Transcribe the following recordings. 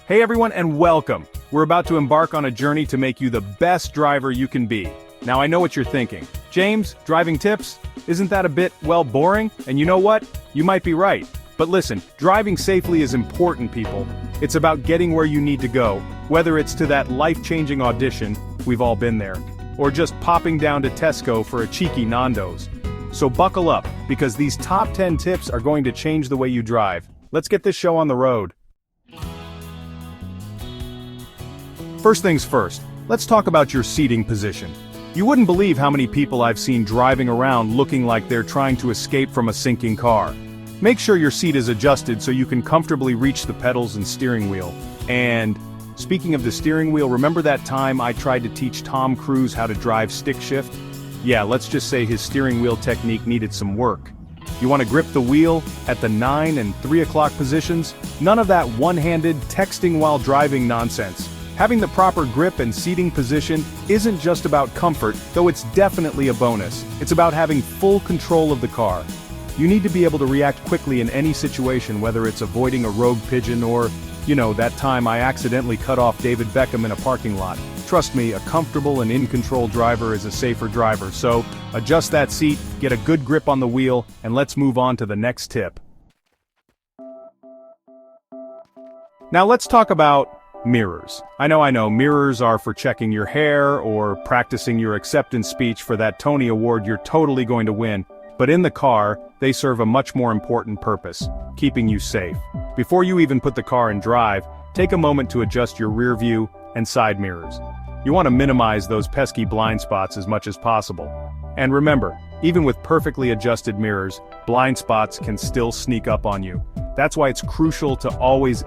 Hey everyone and welcome! We're about to embark on a journey to make you the best driver you can be. Now I know what you're thinking. James, driving tips? Isn't that a bit, well, boring? And you know what? You might be right. But listen, driving safely is important, people. It's about getting where you need to go, whether it's to that life-changing audition, we've all been there, or just popping down to Tesco for a cheeky Nando's. So buckle up, because these top 10 tips are going to change the way you drive. Let's get this show on the road. First things first, let's talk about your seating position. You wouldn't believe how many people I've seen driving around looking like they're trying to escape from a sinking car. Make sure your seat is adjusted so you can comfortably reach the pedals and steering wheel. And, speaking of the steering wheel, remember that time I tried to teach Tom Cruise how to drive stick shift? Yeah, let's just say his steering wheel technique needed some work. You want to grip the wheel at the 9 and 3 o'clock positions? None of that one-handed texting while driving nonsense. Having the proper grip and seating position isn't just about comfort, though it's definitely a bonus. It's about having full control of the car. You need to be able to react quickly in any situation, whether it's avoiding a rogue pigeon or, that time I accidentally cut off David Beckham in a parking lot. Trust me, a comfortable and in-control driver is a safer driver, so adjust that seat, get a good grip on the wheel, and let's move on to the next tip. Now let's talk about mirrors. I know, mirrors are for checking your hair or practicing your acceptance speech for that Tony Award you're totally going to win. But in the car, they serve a much more important purpose, keeping you safe. Before you even put the car in drive, take a moment to adjust your rear view and side mirrors. You want to minimize those pesky blind spots as much as possible. And remember, even with perfectly adjusted mirrors, blind spots can still sneak up on you. That's why it's crucial to always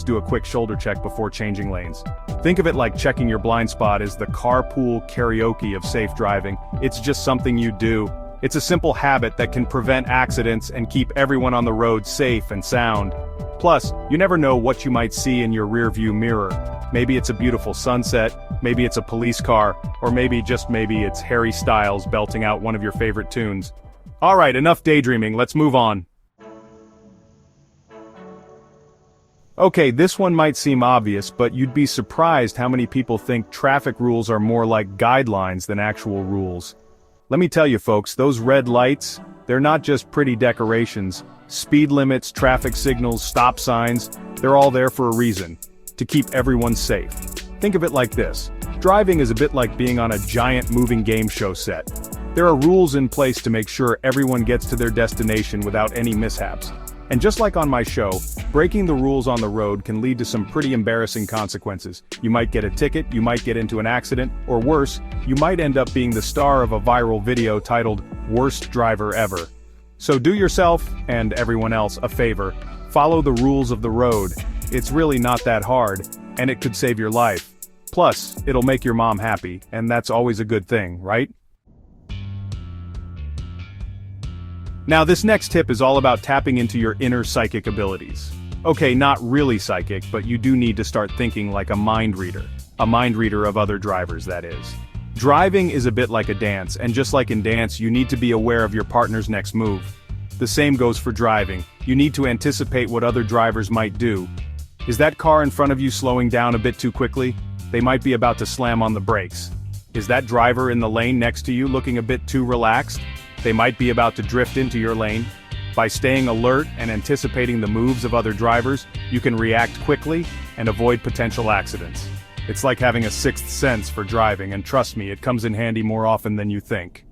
do a quick shoulder check before changing lanes. Think of it like checking your blind spot as the carpool karaoke of safe driving. It's just something you do. It's a simple habit that can prevent accidents and keep everyone on the road safe and sound. Plus, you never know what you might see in your rearview mirror. Maybe it's a beautiful sunset, maybe it's a police car, or maybe it's Harry Styles belting out one of your favorite tunes. Alright, enough daydreaming, let's move on. Okay, this one might seem obvious, but you'd be surprised how many people think traffic rules are more like guidelines than actual rules. Let me tell you folks, those red lights, they're not just pretty decorations. Speed limits, traffic signals, stop signs, they're all there for a reason. To keep everyone safe. Think of it like this. Driving is a bit like being on a giant moving game show set. There are rules in place to make sure everyone gets to their destination without any mishaps. And just like on my show, breaking the rules on the road can lead to some pretty embarrassing consequences. You might get a ticket, you might get into an accident, or worse, you might end up being the star of a viral video titled, "Worst Driver Ever." So do yourself, and everyone else, a favor. Follow the rules of the road. It's really not that hard, and it could save your life. Plus, it'll make your mom happy, and that's always a good thing, right? Now this next tip is all about tapping into your inner psychic abilities. Okay, not really psychic, but you do need to start thinking like a mind reader. A mind reader of other drivers, that is. Driving is a bit like a dance, and just like in dance, you need to be aware of your partner's next move. The same goes for driving. You need to anticipate what other drivers might do. Is that car in front of you slowing down a bit too quickly? They might be about to slam on the brakes. Is that driver in the lane next to you looking a bit too relaxed? They might be about to drift into your lane. By staying alert and anticipating the moves of other drivers, you can react quickly and avoid potential accidents. It's like having a sixth sense for driving, and trust me, it comes in handy more often than you think.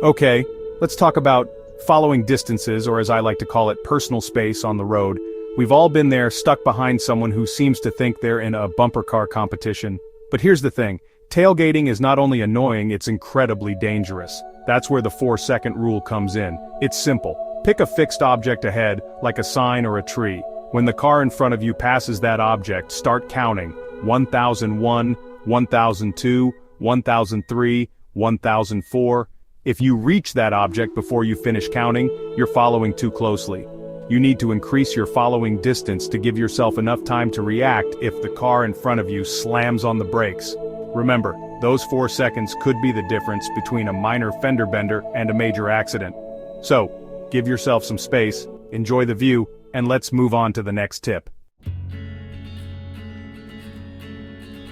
Okay, let's talk about following distances, or as I like to call it, personal space on the road. We've all been there, stuck behind someone who seems to think they're in a bumper car competition. But here's the thing. Tailgating is not only annoying, it's incredibly dangerous. That's where the 4-second rule comes in. It's simple. Pick a fixed object ahead, like a sign or a tree. When the car in front of you passes that object, start counting. 1001, 1002, 1003, 1004. If you reach that object before you finish counting, you're following too closely. You need to increase your following distance to give yourself enough time to react if the car in front of you slams on the brakes. Remember, those 4 seconds could be the difference between a minor fender bender and a major accident. So, give yourself some space, enjoy the view, and let's move on to the next tip.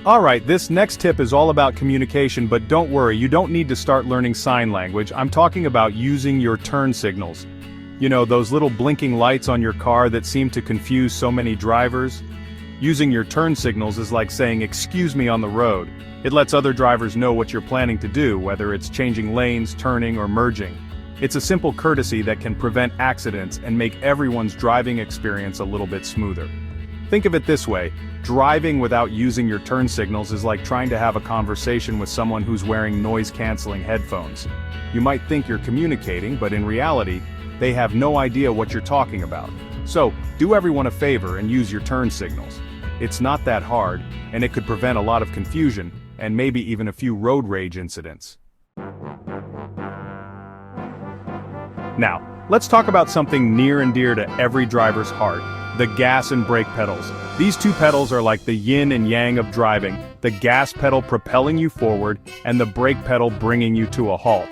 Alright, this next tip is all about communication, but don't worry, you don't need to start learning sign language. I'm talking about using your turn signals. You know, those little blinking lights on your car that seem to confuse so many drivers? Using your turn signals is like saying "excuse me" on the road. It lets other drivers know what you're planning to do, whether it's changing lanes, turning, or merging. It's a simple courtesy that can prevent accidents and make everyone's driving experience a little bit smoother. Think of it this way, driving without using your turn signals is like trying to have a conversation with someone who's wearing noise-canceling headphones. You might think you're communicating, but in reality, they have no idea what you're talking about. So, do everyone a favor and use your turn signals. It's not that hard, and it could prevent a lot of confusion, and maybe even a few road rage incidents. Now, let's talk about something near and dear to every driver's heart. The gas and brake pedals. These two pedals are like the yin and yang of driving, the gas pedal propelling you forward, and the brake pedal bringing you to a halt.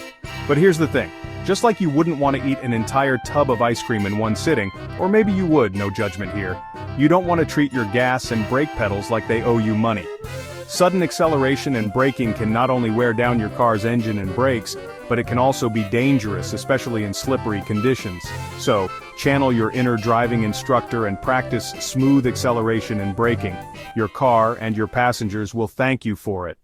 But here's the thing, just like you wouldn't want to eat an entire tub of ice cream in one sitting, or maybe you would, no judgment here, you don't want to treat your gas and brake pedals like they owe you money. Sudden acceleration and braking can not only wear down your car's engine and brakes, but it can also be dangerous, especially in slippery conditions. So, channel your inner driving instructor and practice smooth acceleration and braking. Your car and your passengers will thank you for it.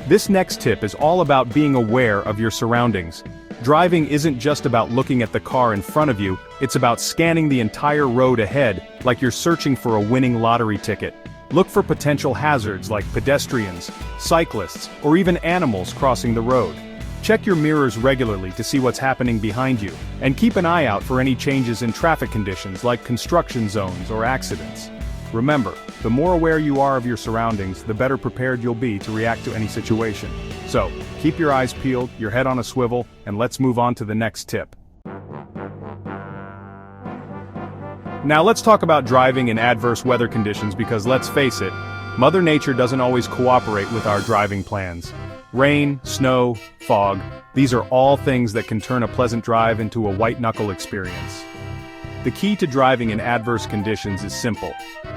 This next tip is all about being aware of your surroundings. Driving isn't just about looking at the car in front of you, it's about scanning the entire road ahead, like you're searching for a winning lottery ticket. Look for potential hazards like pedestrians, cyclists, or even animals crossing the road. Check your mirrors regularly to see what's happening behind you, and keep an eye out for any changes in traffic conditions like construction zones or accidents. Remember, the more aware you are of your surroundings, the better prepared you'll be to react to any situation. So, keep your eyes peeled, your head on a swivel, and let's move on to the next tip. Now let's talk about driving in adverse weather conditions because let's face it, Mother Nature doesn't always cooperate with our driving plans. Rain, snow, fog, these are all things that can turn a pleasant drive into a white-knuckle experience. The key to driving in adverse conditions is simple.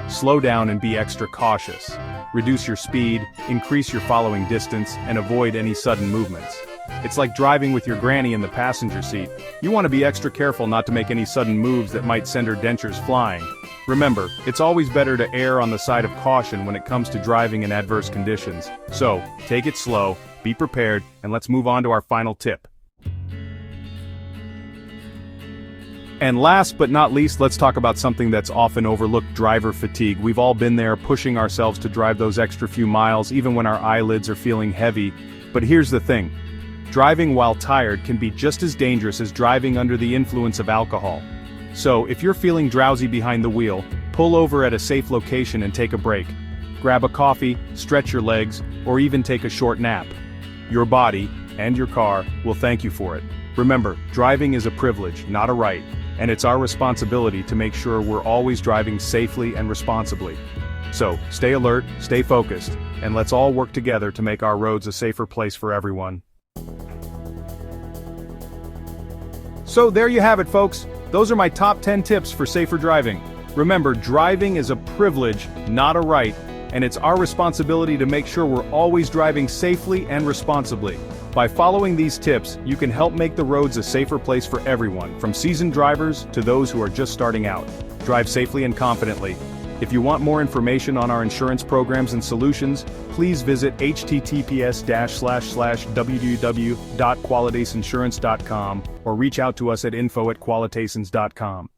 Slow down and be extra cautious. Reduce your speed, increase your following distance, and avoid any sudden movements. It's like driving with your granny in the passenger seat. You want to be extra careful not to make any sudden moves that might send her dentures flying. Remember, it's always better to err on the side of caution when it comes to driving in adverse conditions. So, take it slow, be prepared, and let's move on to our final tip. And last but not least, let's talk about something that's often overlooked: driver fatigue. We've all been there, pushing ourselves to drive those extra few miles even when our eyelids are feeling heavy. But here's the thing. Driving while tired can be just as dangerous as driving under the influence of alcohol. So, if you're feeling drowsy behind the wheel, pull over at a safe location and take a break. Grab a coffee, stretch your legs, or even take a short nap. Your body, and your car, will thank you for it. Remember, driving is a privilege, not a right, and it's our responsibility to make sure we're always driving safely and responsibly. So, stay alert, stay focused, and let's all work together to make our roads a safer place for everyone. So there you have it, folks. Those are my top 10 tips for safer driving. Remember, driving is a privilege, not a right, and it's our responsibility to make sure we're always driving safely and responsibly. By following these tips, you can help make the roads a safer place for everyone, from seasoned drivers to those who are just starting out. Drive safely and confidently. If you want more information on our insurance programs and solutions, please visit https://www.qualitasinsurance.com or reach out to us at info@qualitations.com.